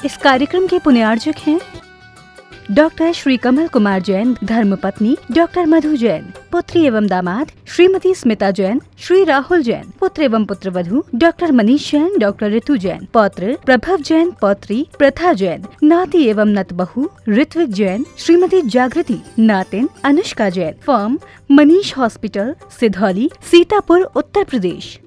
इस कार्यक्रम के पुण्यार्जक हैं डॉक्टर श्री कमल कुमार जैन, धर्मपत्नी डॉक्टर मधु जैन, पुत्री एवं दामाद श्रीमती स्मिता जैन, श्री राहुल जैन, पुत्र एवं पुत्रवधू डॉक्टर मनीष जैन, डॉक्टर ऋतु जैन, पौत्र प्रभव जैन, पौत्री प्रथा जैन, नाती एवं नतबहू ऋत्विक जैन, श्रीमती जागृति, नातिन अनुष्का जैन, फर्म मनीष हॉस्पिटल, सिधौली, सीतापुर, उत्तर प्रदेश।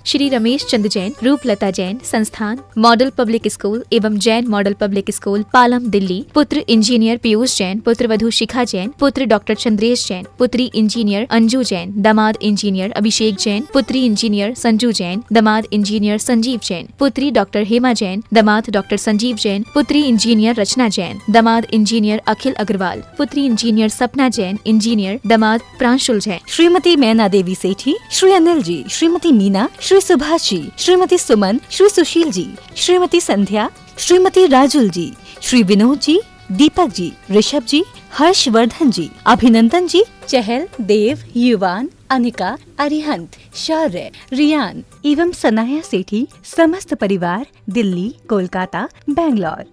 श्री रमेश चंद्र जैन, रूपलता जैन, संस्थान मॉडल पब्लिक स्कूल एवं Jain model public school, Palam, Delhi. पुत्र इंजीनियर पीयूष जैन, पुत्रवधू शिखा जैन, पुत्र डॉक्टर चंद्रेश जैन, पुत्री इंजीनियर अंजू जैन, दामाद इंजीनियर अभिषेक जैन, पुत्री इंजीनियर संजू जैन, दामाद इंजीनियर संजीव जैन, पुत्री डॉक्टर हेमा जैन, दामाद डॉक्टर संजीव जैन, पुत्री इंजीनियर रचना जैन, दामाद इंजीनियर अखिल अग्रवाल, पुत्री इंजीनियर सपना जैन, इंजीनियर दामाद प्रांशुल जैन। श्रीमती मैना देवी सेठी, श्री अनिल जी, श्रीमती मीना, श्री सुभाष जी, श्रीमती सुमन, श्री सुशील जी, श्रीमती संध्या, श्रीमती राजुल जी, श्री विनोद जी, दीपक जी, ऋषभ जी, हर्षवर्धन जी, अभिनंदन जी, चहल, देव, युवान, अनिका, अरिहंत, शौर्य, रियान एवं सनाया सेठी, समस्त परिवार, दिल्ली, कोलकाता, बेंगलोर।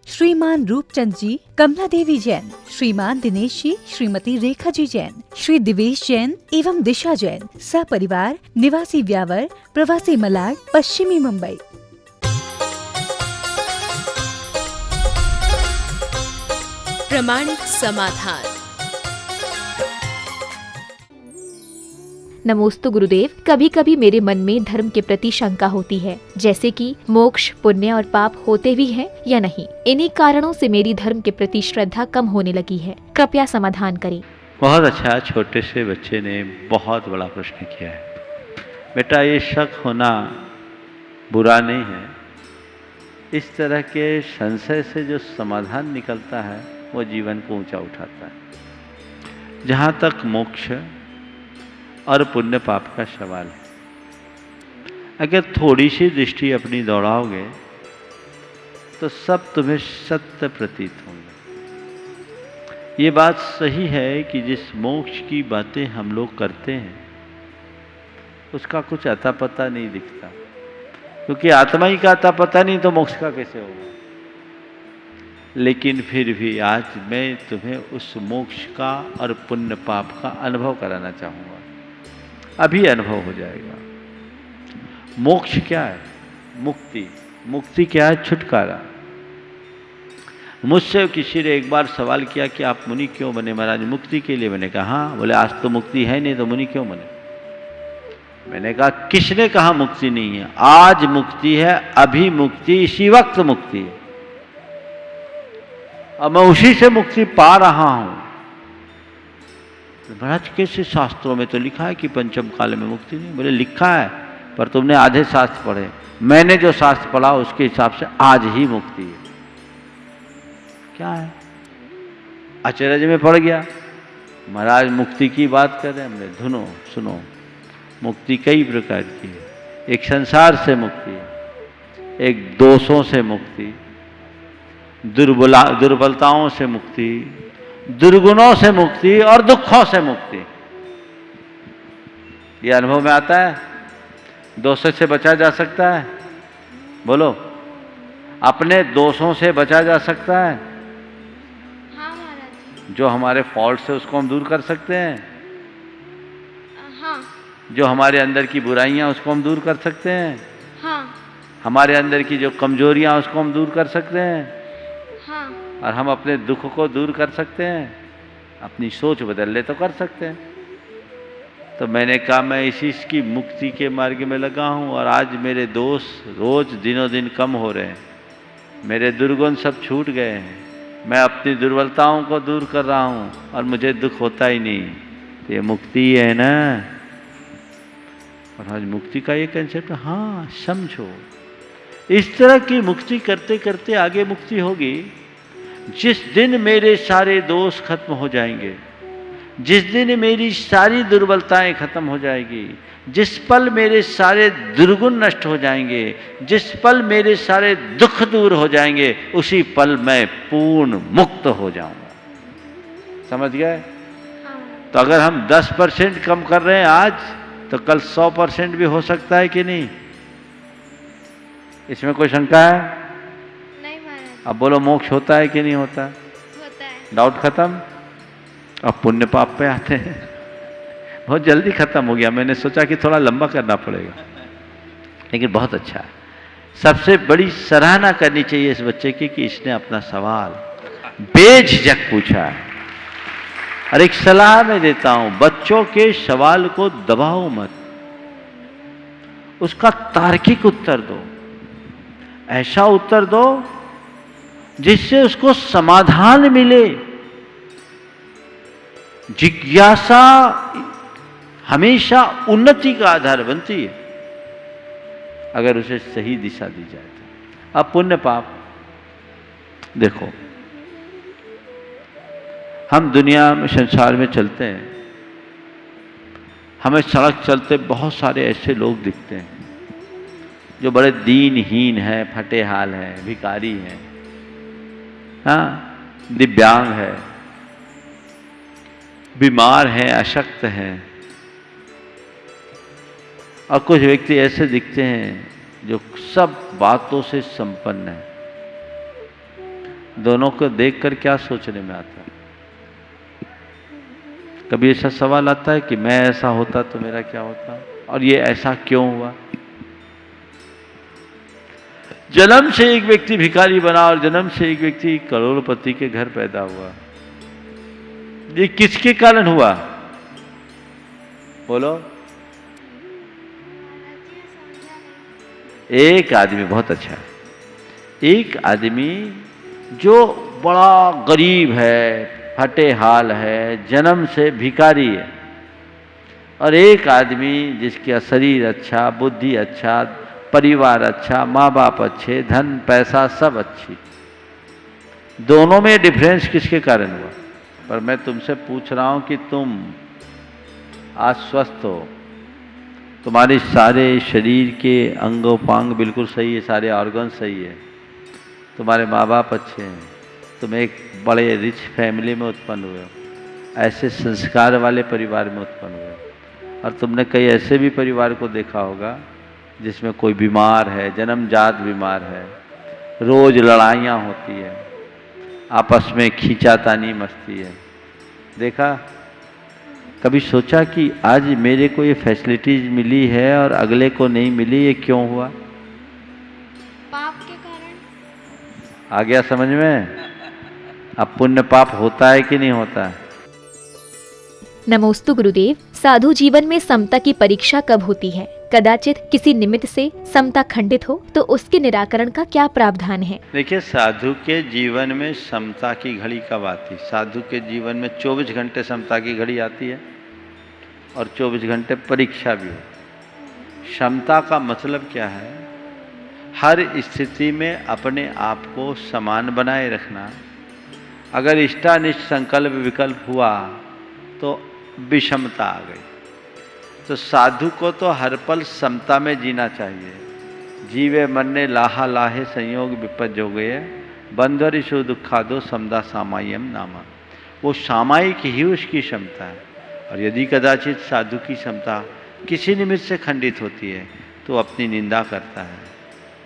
श्रीमान रूपचंद जी, कमला देवी जैन, श्रीमान दिनेश जी, श्रीमती रेखा जी जैन, श्री दिवेश जैन एवं दिशा जैन, सपरिवार, निवासी व्यावर, प्रवासी मलाड, पश्चिमी मुंबई। प्रमाणिक समाधान। नमोस्तु गुरुदेव। कभी कभी मेरे मन में धर्म के प्रति शंका होती है, जैसे कि मोक्ष, पुण्य और पाप होते भी हैं या नहीं। इन्हीं कारणों से मेरी धर्म के प्रति श्रद्धा कम होने लगी है। कृपया समाधान करें। बहुत अच्छा, छोटे से बच्चे ने बहुत बड़ा प्रश्न किया है। बेटा, ये शक होना बुरा नहीं है। इस तरह के संशय से जो समाधान निकलता है वो जीवन को ऊंचा उठाता है। जहाँ तक मोक्ष और पुण्य पाप का सवाल है, अगर थोड़ी सी दृष्टि अपनी दौड़ाओगे तो सब तुम्हें सत्य प्रतीत होंगे। ये बात सही है कि जिस मोक्ष की बातें हम लोग करते हैं उसका कुछ अता पता नहीं दिखता, क्योंकि आत्मा ही का अता पता नहीं तो मोक्ष का कैसे होगा। लेकिन फिर भी आज मैं तुम्हें उस मोक्ष का और पुण्य पाप का अनुभव कराना चाहूँगा। अभी अनुभव हो जाएगा। मोक्ष क्या है? मुक्ति। मुक्ति क्या है? छुटकारा। मुझसे किसी ने एक बार सवाल किया कि आप मुनि क्यों बने महाराज? मुक्ति के लिए। मैंने कहा हाँ। बोले आज तो मुक्ति है नहीं तो मुनि क्यों बने? मैंने कहा किसने कहा मुक्ति नहीं है? आज मुक्ति है, अभी मुक्ति, इसी वक्त मुक्ति है और मैं उसी से मुक्ति पा रहा हूं। महाराज कैसे? शास्त्रों में तो लिखा है कि पंचम काल में मुक्ति नहीं। बोले लिखा है, पर तुमने आधे शास्त्र पढ़े। मैंने जो शास्त्र पढ़ा उसके हिसाब से आज ही मुक्ति है। क्या है? आश्चर्य में पड़ गया। महाराज मुक्ति की बात कर रहे हैं। हमने धुनो सुनो, मुक्ति कई प्रकार की है। एक संसार से मुक्ति, एक दोषों से मुक्ति, दुर्बलताओं से मुक्ति, दुर्गुणों से मुक्ति और दुखों से मुक्ति। ये अनुभव में आता है। दोषों से बचा जा सकता है? बोलो, अपने दोषों से बचा जा सकता है? हाँ महाराज। जो हमारे फॉल्ट से उसको हम दूर कर सकते हैं। हाँ। जो हमारे अंदर की बुराइयां उसको हम दूर कर सकते हैं। हाँ। हमारे अंदर की जो कमजोरियां उसको हम दूर कर सकते हैं। हाँ। और हम अपने दुख को दूर कर सकते हैं। अपनी सोच बदल ले तो कर सकते हैं। तो मैंने कहा मैं इसी की मुक्ति के मार्ग में लगा हूँ और आज मेरे दोष रोज दिनों दिन कम हो रहे हैं। मेरे दुर्गुण सब छूट गए हैं। मैं अपनी दुर्बलताओं को दूर कर रहा हूँ और मुझे दुख होता ही नहीं। तो ये मुक्ति है ना। और आज मुक्ति का ये कंसेप्ट, हाँ समझो। इस तरह की मुक्ति करते करते आगे मुक्ति होगी। जिस दिन मेरे सारे दोष खत्म हो जाएंगे, जिस दिन मेरी सारी दुर्बलताएं खत्म हो जाएगी, जिस पल मेरे सारे दुर्गुण नष्ट हो जाएंगे, जिस पल मेरे सारे दुख दूर हो जाएंगे, उसी पल मैं पूर्ण मुक्त हो जाऊंगा। समझ गए? तो अगर हम 10% कम कर रहे हैं आज, तो कल 100% भी हो सकता है कि नहीं? इसमें कोई शंका है? नहीं अब बोलो मोक्ष होता है कि नहीं होता? होता है। डाउट खत्म। अब पुण्य पाप पे आते हैं। बहुत जल्दी खत्म हो गया, मैंने सोचा कि थोड़ा लंबा करना पड़ेगा, लेकिन बहुत अच्छा है। सबसे बड़ी सराहना करनी चाहिए इस बच्चे की कि इसने अपना सवाल बेझिझक पूछा है। और एक सलाह मैं देता हूं, बच्चों के सवाल को दबाओ मत, उसका तार्किक उत्तर दो, ऐसा उत्तर दो जिससे उसको समाधान मिले। जिज्ञासा हमेशा उन्नति का आधार बनती है, अगर उसे सही दिशा दी जाए तो। अब पुण्य पाप देखो, हम दुनिया में, संसार में चलते हैं, हमें सड़क चलते बहुत सारे ऐसे लोग दिखते हैं जो बड़े दीनहीन हैं, फटे हाल हैं, भिखारी हैं, हाँ, दिव्यांग है, बीमार हैं, अशक्त हैं। और कुछ व्यक्ति ऐसे दिखते हैं जो सब बातों से संपन्न है। दोनों को देखकर क्या सोचने में आता है? कभी ऐसा सवाल आता है कि मैं ऐसा होता तो मेरा क्या होता, और ये ऐसा क्यों हुआ? जन्म से एक व्यक्ति भिखारी बना और जन्म से एक व्यक्ति करोड़पति के घर पैदा हुआ। ये किसके कारण हुआ? बोलो। एक आदमी, बहुत अच्छा है, एक आदमी जो बड़ा गरीब है, फटे हाल है, जन्म से भिखारी है, और एक आदमी जिसका शरीर अच्छा, बुद्धि अच्छा, परिवार अच्छा, माँ बाप अच्छे, धन पैसा सब अच्छी। दोनों में डिफरेंस किसके कारण हुआ? पर मैं तुमसे पूछ रहा हूं कि तुम आज स्वस्थ हो, तुम्हारे सारे शरीर के अंगोपांग बिल्कुल सही है, सारे ऑर्गन सही है, तुम्हारे माँ बाप अच्छे हैं, तुम एक बड़े रिच फैमिली में उत्पन्न हुए हो, ऐसे संस्कार वाले परिवार में उत्पन्न हुए हो। और तुमने कई ऐसे भी परिवार को देखा होगा जिसमें कोई बीमार है, जन्मजात बीमार है, रोज लड़ाइयाँ होती है, आपस में खींचातानी मस्ती है। देखा? कभी सोचा कि आज मेरे को ये फैसिलिटीज मिली है और अगले को नहीं मिली, ये क्यों हुआ? पाप के कारण। आ गया समझ में? अब पुण्य पाप होता है कि नहीं होता है? नमोस्तु गुरुदेव। साधु जीवन में समता की परीक्षा कब होती है? कदाचित किसी निमित्त से समता खंडित हो तो उसके निराकरण का क्या प्रावधान है? देखिए, साधु के जीवन में समता की घड़ी कब आती? साधु के जीवन में 24 घंटे समता की घड़ी आती है और 24 घंटे परीक्षा भी है। समता का मतलब क्या है? हर स्थिति में अपने आप को समान बनाए रखना। अगर इष्टानिष्ट संकल्प विकल्प हुआ तो विषमता आ गई। तो साधु को तो हर पल समता में जीना चाहिए। जीवे मरने लाहा लाहे संयोग विपद जो गए, बंधरिशु दुखादो समदा सामायम नामा। वो सामायिक ही उसकी क्षमता है। और यदि कदाचित साधु की क्षमता किसी निमित्त से खंडित होती है तो अपनी निंदा करता है,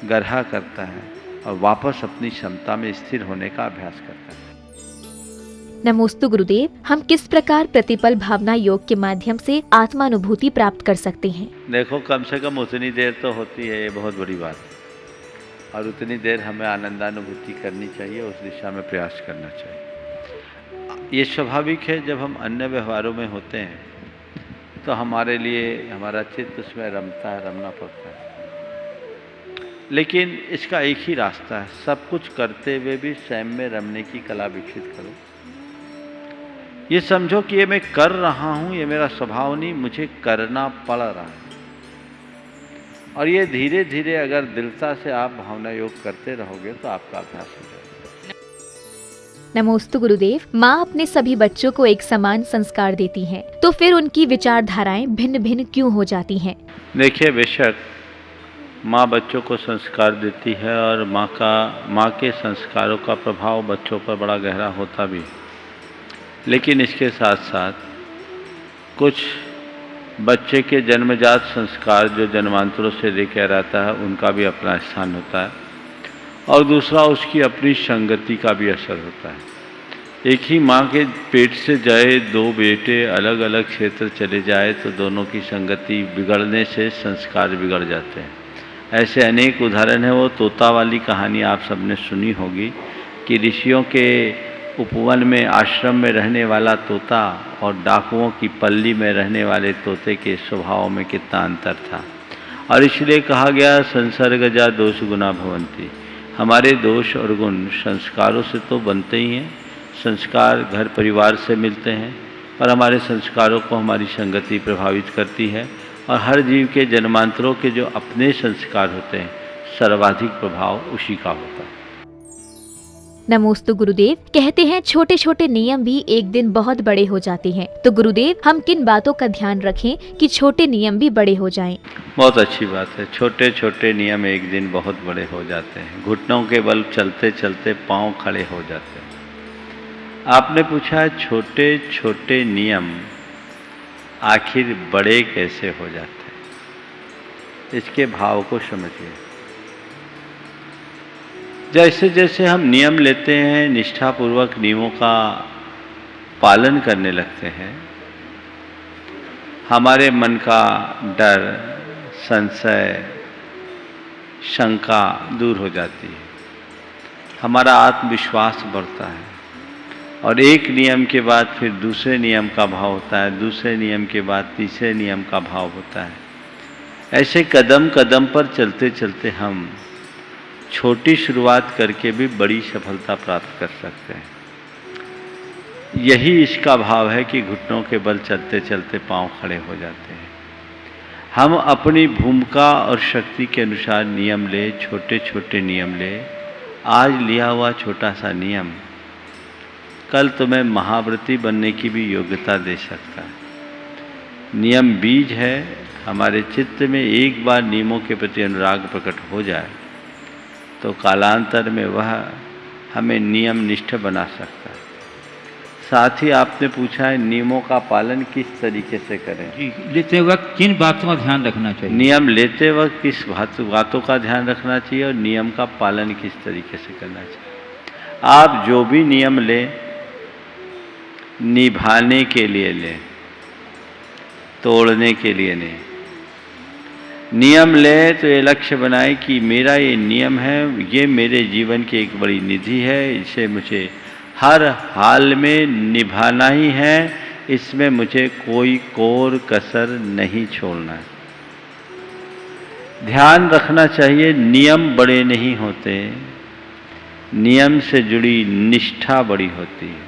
गर्हा करता है और वापस अपनी क्षमता में स्थिर होने का अभ्यास करता है। नमोस्तु गुरुदेव। हम किस प्रकार प्रतिपल भावना योग के माध्यम से आत्मानुभूति प्राप्त कर सकते हैं? देखो, कम से कम उतनी देर तो होती है, ये बहुत बड़ी बात है, और उतनी देर हमें आनंदानुभूति करनी चाहिए, उस दिशा में प्रयास करना चाहिए। ये स्वाभाविक है, जब हम अन्य व्यवहारों में होते हैं तो हमारे लिए हमारा चित्त उसमें रमता है, रमना पड़ता है। लेकिन इसका एक ही रास्ता है, सब कुछ करते हुए भी स्वयं में रमने की कला विकसित करो। ये समझो कि ये मैं कर रहा हूं, ये मेरा स्वभाव नहीं, मुझे करना पड़ रहा है। और ये धीरे धीरे अगर दृढ़ता से आप भावना योग करते रहोगे तो आपका अभ्यास हो जाएगा। नमोस्तु गुरुदेव। माँ अपने सभी बच्चों को एक समान संस्कार देती हैं, तो फिर उनकी विचारधाराएं भिन्न भिन्न क्यों हो जाती हैं? देखिए, बेशक माँ बच्चों को संस्कार देती है और माँ के संस्कारों का प्रभाव बच्चों पर बड़ा गहरा होता भी, लेकिन इसके साथ साथ कुछ बच्चे के जन्मजात संस्कार जो जन्मांतरों से लेकर आता है, उनका भी अपना स्थान होता है। और दूसरा उसकी अपनी संगति का भी असर होता है। एक ही माँ के पेट से जाए दो बेटे अलग अलग क्षेत्र चले जाए तो दोनों की संगति बिगड़ने से संस्कार बिगड़ जाते हैं। ऐसे अनेक उदाहरण हैं। वो तोता वाली कहानी आप सबने सुनी होगी कि ऋषियों के उपवन में आश्रम में रहने वाला तोता और डाकुओं की पल्ली में रहने वाले तोते के स्वभाव में कितना अंतर था। और इसलिए कहा गया संसर्गजा दोष गुना भवंती। हमारे दोष और गुण संस्कारों से तो बनते ही हैं। संस्कार घर परिवार से मिलते हैं, पर हमारे संस्कारों को हमारी संगति प्रभावित करती है। और हर जीव के जन्मांतरों के जो अपने संस्कार होते हैं, सर्वाधिक प्रभाव उसी का होता है। नमोस्तु गुरुदेव। कहते हैं छोटे छोटे नियम भी एक दिन बहुत बड़े हो जाते हैं, तो गुरुदेव हम किन बातों का ध्यान रखें कि छोटे नियम भी बड़े हो जाएं? बहुत अच्छी बात है। छोटे छोटे नियम एक दिन बहुत बड़े हो जाते हैं। घुटनों के बल चलते चलते पांव खड़े हो जाते हैं। आपने पूछा छोटे छोटे नियम आखिर बड़े कैसे हो जाते हैं, इसके भाव को समझिए। जैसे जैसे हम नियम लेते हैं, निष्ठापूर्वक नियमों का पालन करने लगते हैं, हमारे मन का डर, संशय, शंका दूर हो जाती है। हमारा आत्मविश्वास बढ़ता है और एक नियम के बाद फिर दूसरे नियम का भाव होता है, दूसरे नियम के बाद तीसरे नियम का भाव होता है। ऐसे कदम कदम पर चलते चलते हम छोटी शुरुआत करके भी बड़ी सफलता प्राप्त कर सकते हैं। यही इसका भाव है कि घुटनों के बल चलते चलते पांव खड़े हो जाते हैं। हम अपनी भूमिका और शक्ति के अनुसार नियम ले, छोटे छोटे नियम ले। आज लिया हुआ छोटा सा नियम कल तुम्हें महाव्रती बनने की भी योग्यता दे सकता है। नियम बीज है। हमारे चित्त में एक बार नियमों के प्रति अनुराग प्रकट हो जाए तो कालांतर में वह हमें नियम निष्ठ बना सकता है। साथ ही आपने पूछा है नियमों का पालन किस तरीके से करें। जी, लेते वक्त किन बातों का ध्यान रखना चाहिए? नियम लेते वक्त किस बातों का ध्यान रखना चाहिए और नियम का पालन किस तरीके से करना चाहिए। आप जो भी नियम लें, निभाने के लिए लें, तोड़ने के लिए नहीं। नियम ले तो ये लक्ष्य बनाए कि मेरा ये नियम है, ये मेरे जीवन की एक बड़ी निधि है, इसे मुझे हर हाल में निभाना ही है, इसमें मुझे कोई कोर कसर नहीं छोड़ना है। ध्यान रखना चाहिए नियम बड़े नहीं होते, नियम से जुड़ी निष्ठा बड़ी होती है।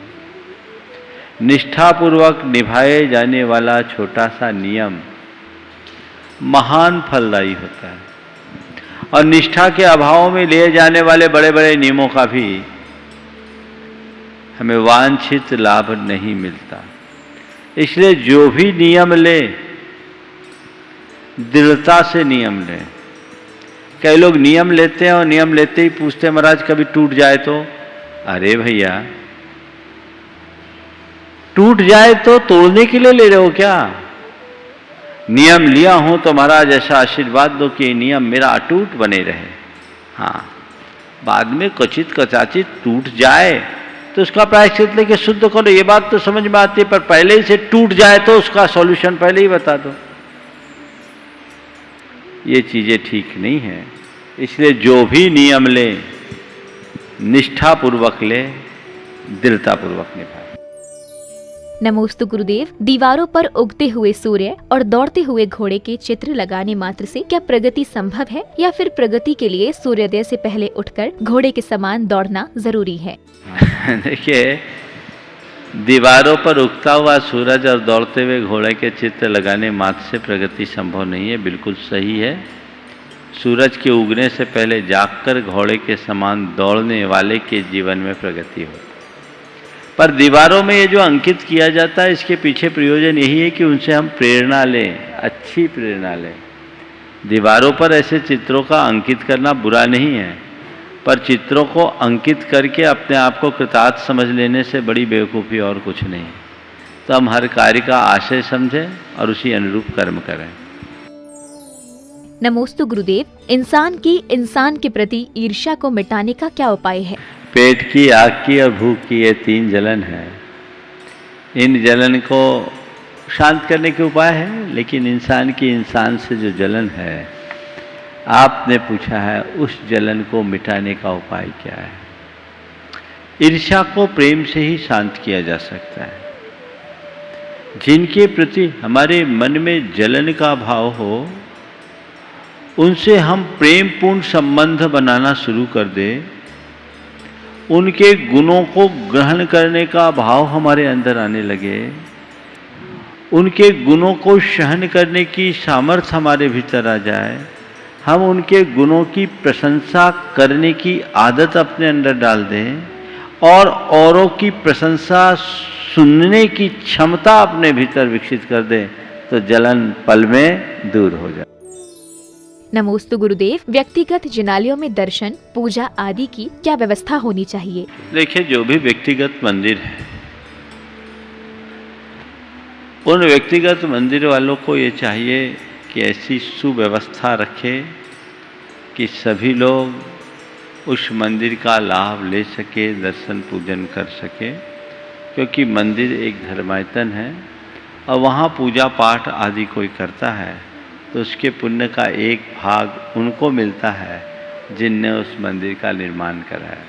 निष्ठापूर्वक निभाए जाने वाला छोटा सा नियम महान फलदायी होता है और निष्ठा के अभाव में लिए जाने वाले बड़े बड़े नियमों का भी हमें वांछित लाभ नहीं मिलता। इसलिए जो भी नियम ले, दृढ़ता से नियम ले। कई लोग नियम लेते हैं और नियम लेते ही पूछते हैं महाराज कभी टूट जाए तो। अरे भैया, टूट जाए तो तोड़ने के लिए ले रहे हो क्या? नियम लिया हूं तो महाराज ऐसा आशीर्वाद दो कि नियम मेरा अटूट बने रहे। हाँ, बाद में क्वचित कचाचित टूट जाए तो उसका प्रायश्चित लेके शुद्ध करो, ये बात तो समझ में आती है। पर पहले ही से टूट जाए तो उसका सॉल्यूशन पहले ही बता दो। ये चीजें ठीक नहीं है। इसलिए जो भी नियम ले, निष्ठापूर्वक ले, दृढ़तापूर्वक निभाए। नमोस्तु गुरुदेव। दीवारों पर उगते हुए सूर्य और दौड़ते हुए घोड़े के चित्र लगाने मात्र से क्या प्रगति संभव है, या फिर प्रगति के लिए सूर्योदय से पहले उठकर घोड़े के समान दौड़ना जरूरी है? देखिए, दीवारों पर उगता हुआ सूरज और दौड़ते हुए घोड़े के चित्र लगाने मात्र से प्रगति संभव नहीं है। बिल्कुल सही है। सूरज के उगने से पहले जागकर घोड़े के समान दौड़ने वाले के जीवन में प्रगति हो। पर दीवारों में ये जो अंकित किया जाता है, इसके पीछे प्रयोजन यही है कि उनसे हम प्रेरणा लें, अच्छी प्रेरणा लें। दीवारों पर ऐसे चित्रों का अंकित करना बुरा नहीं है, पर चित्रों को अंकित करके अपने आप को कृतार्थ समझ लेने से बड़ी बेवकूफ़ी और कुछ नहीं। तो हम हर कार्य का आशय समझें और उसी अनुरूप कर्म करें। नमोस्तु गुरुदेव, इंसान के प्रति ईर्ष्या को मिटाने का क्या उपाय है? पेट की, आग की और भूख की, ये 3 जलन है। इन जलन को शांत करने के उपाय है, लेकिन इंसान से जो जलन है, आपने पूछा है, उस जलन को मिटाने का उपाय क्या है? ईर्ष्या को प्रेम से ही शांत किया जा सकता है। जिनके प्रति हमारे मन में जलन का भाव हो, उनसे हम प्रेमपूर्ण संबंध बनाना शुरू कर दें, उनके गुणों को ग्रहण करने का भाव हमारे अंदर आने लगे, उनके गुणों को सहन करने की सामर्थ्य हमारे भीतर आ जाए, हम उनके गुणों की प्रशंसा करने की आदत अपने अंदर डाल दें और औरों की प्रशंसा सुनने की क्षमता अपने भीतर विकसित कर दें, तो जलन पल में दूर हो जाए। नमोस्तु गुरुदेव, व्यक्तिगत जिनालयों में दर्शन, पूजा आदि की क्या व्यवस्था होनी चाहिए? देखिए, जो भी व्यक्तिगत मंदिर है, उन व्यक्तिगत मंदिर वालों को ये चाहिए कि ऐसी सुव्यवस्था रखे कि सभी लोग उस मंदिर का लाभ ले सके, दर्शन पूजन कर सके, क्योंकि मंदिर एक धर्मायतन है और वहाँ पूजा पाठ आदि कोई करता है तो उसके पुण्य का एक भाग उनको मिलता है जिनने उस मंदिर का निर्माण करा है।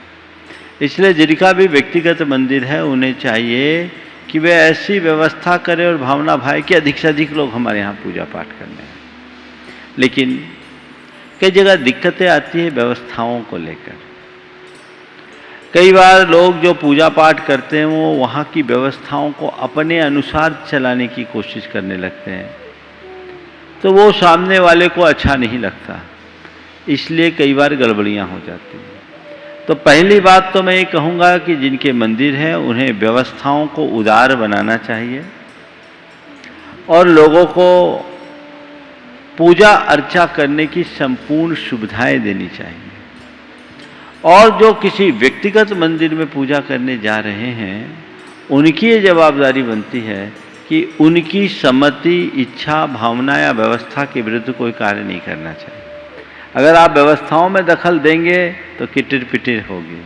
इसलिए जिनका भी व्यक्तिगत मंदिर है, उन्हें चाहिए कि वे ऐसी व्यवस्था करें और भावना भाई कि अधिक से अधिक लोग हमारे यहाँ पूजा पाठ करने हैं। लेकिन कई जगह दिक्कतें आती है व्यवस्थाओं को लेकर। कई बार लोग जो पूजा पाठ करते हैं वो वहाँ की व्यवस्थाओं को अपने अनुसार चलाने की कोशिश करने लगते हैं, तो वो सामने वाले को अच्छा नहीं लगता, इसलिए कई बार गड़बड़ियाँ हो जाती हैं। तो पहली बात तो मैं ये कहूँगा कि जिनके मंदिर हैं उन्हें व्यवस्थाओं को उदार बनाना चाहिए और लोगों को पूजा अर्चा करने की संपूर्ण सुविधाएं देनी चाहिए। और जो किसी व्यक्तिगत मंदिर में पूजा करने जा रहे हैं, उनकी ये जवाबदारी बनती है कि उनकी सम्मति, इच्छा, भावना या व्यवस्था के विरुद्ध कोई कार्य नहीं करना चाहिए। अगर आप व्यवस्थाओं में दखल देंगे तो किटिर पिटिर होगी,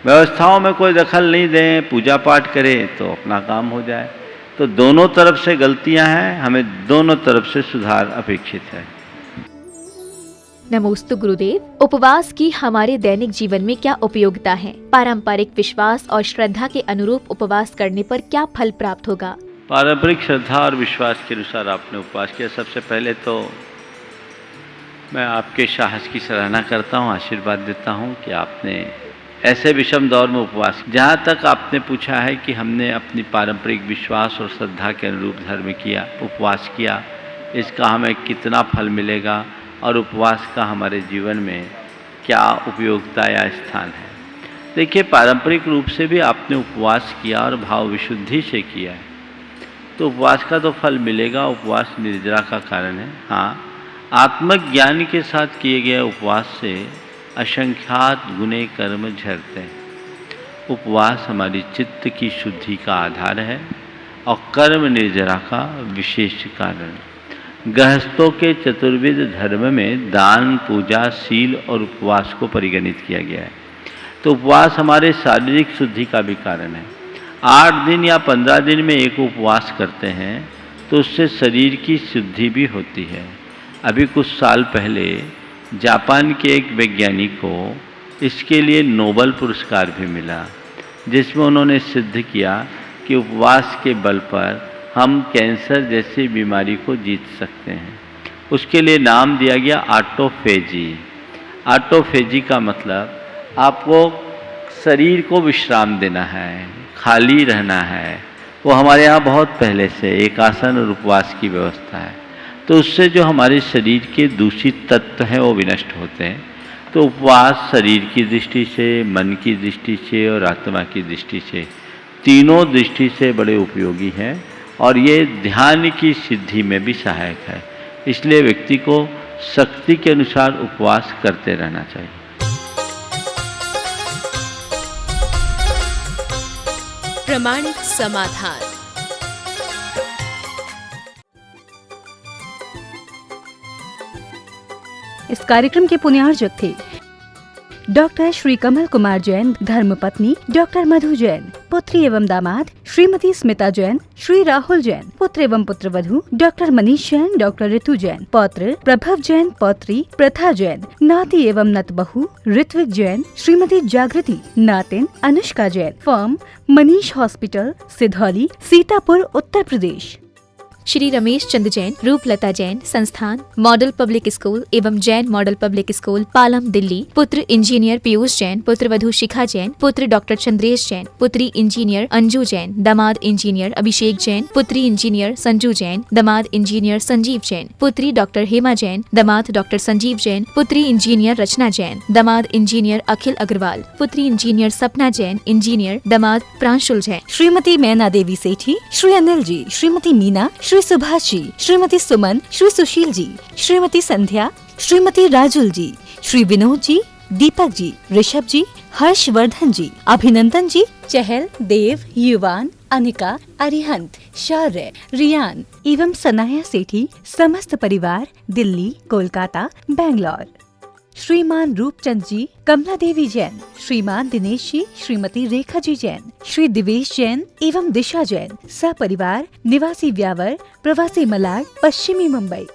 व्यवस्थाओं में कोई दखल नहीं दें, पूजा पाठ करें तो अपना काम हो जाए। तो दोनों तरफ से गलतियां हैं, हमें दोनों तरफ से सुधार अपेक्षित है। नमोस्तु गुरुदेव, उपवास की हमारे दैनिक जीवन में क्या उपयोगिता है? पारंपरिक विश्वास और श्रद्धा के अनुरूप उपवास करने पर क्या फल प्राप्त होगा? पारंपरिक श्रद्धा और विश्वास के अनुसार आपने उपवास किया, सबसे पहले तो मैं आपके साहस की सराहना करता हूँ, आशीर्वाद देता हूँ कि आपने ऐसे विषम दौर में उपवास, जहाँ तक आपने पूछा है कि हमने अपनी पारंपरिक विश्वास और श्रद्धा के अनुरूप धर्म किया, उपवास किया, इसका हमें कितना फल मिलेगा और उपवास का हमारे जीवन में क्या उपयोगिता या स्थान है। देखिए, पारंपरिक रूप से भी आपने उपवास किया और भाव विशुद्धि से किया है, तो उपवास का तो फल मिलेगा। उपवास निर्जरा का कारण है। हाँ, आत्मज्ञान के साथ किए गए उपवास से असंख्यात गुने कर्म झरते हैं। उपवास हमारी चित्त की शुद्धि का आधार है और कर्म निर्जरा का विशेष कारण। गृहस्थों के चतुर्विध धर्म में दान, पूजा, शील और उपवास को परिगणित किया गया है। तो उपवास हमारे शारीरिक शुद्धि का भी कारण है। 8 दिन या 15 दिन में एक उपवास करते हैं तो उससे शरीर की शुद्धि भी होती है। अभी कुछ साल पहले जापान के एक वैज्ञानिक को इसके लिए नोबेल पुरस्कार भी मिला, जिसमें उन्होंने सिद्ध किया कि उपवास के बल पर हम कैंसर जैसी बीमारी को जीत सकते हैं। उसके लिए नाम दिया गया ऑटोफेजी। ऑटोफेजी का मतलब आपको शरीर को विश्राम देना है, खाली रहना है। वो हमारे यहाँ बहुत पहले से एक आसन और उपवास की व्यवस्था है, तो उससे जो हमारे शरीर के दूषित तत्व हैं वो विनष्ट होते हैं। तो उपवास शरीर की दृष्टि से, मन की दृष्टि से और आत्मा की दृष्टि से, तीनों दृष्टि से बड़े उपयोगी हैं और ये ध्यान की सिद्धि में भी सहायक है। इसलिए व्यक्ति को शक्ति के अनुसार उपवास करते रहना चाहिए। प्रमाणिक समाधान। इस कार्यक्रम के पुण्यार्जक थे डॉक्टर श्री कमल कुमार जैन, धर्मपत्नी डॉक्टर मधु जैन, पुत्री एवं दामाद श्रीमती स्मिता जैन, श्री राहुल जैन, पुत्र एवं पुत्रवधू डॉक्टर मनीष जैन, डॉक्टर ऋतु जैन, पौत्र प्रभव जैन, पौत्री प्रथा जैन, नाती एवं नतबहू ऋत्विक जैन, श्रीमती जागृति, नातिन अनुष्का जैन, फर्म मनीष हॉस्पिटल, सिधौली, सीतापुर, उत्तर प्रदेश। श्री रमेश चंद जैन, रूपलता जैन, संस्थान मॉडल पब्लिक स्कूल एवं Jain model public school, Palam, Delhi. पुत्र इंजीनियर पीयूष जैन, पुत्रवधू शिखा जैन, पुत्र डॉक्टर चंद्रेश जैन, पुत्री इंजीनियर अंजू जैन, दामाद इंजीनियर अभिषेक जैन, पुत्री इंजीनियर संजू जैन, दामाद इंजीनियर संजीव जैन, पुत्री डॉक्टर हेमा जैन, दामाद डॉक्टर संजीव जैन, पुत्री इंजीनियर रचना जैन, दामाद इंजीनियर अखिल अग्रवाल, पुत्री इंजीनियर सपना जैन, इंजीनियर दामाद प्रांशुल जैन। श्रीमती मैना देवी सेठी, श्री अनिल जी, श्रीमती मीना, श्री सुभाष जी, श्रीमती सुमन, श्री सुशील जी, श्रीमती संध्या, श्रीमती राजुल जी, श्री विनोद जी, दीपक जी, ऋषभ जी, हर्षवर्धन जी, अभिनंदन जी, चहल, देव, युवान, अनिका, अरिहंत, शौर्य, रियान एवं सनाया सेठी समस्त परिवार, दिल्ली, कोलकाता, बेंगलोर। श्रीमान रूपचंद जी, कमला देवी जैन, श्रीमान दिनेश जी, श्रीमती रेखा जी जैन, श्री दिवेश जैन एवं दिशा जैन, सपरिवार, निवासी व्यावर, प्रवासी मलाड, पश्चिमी मुंबई।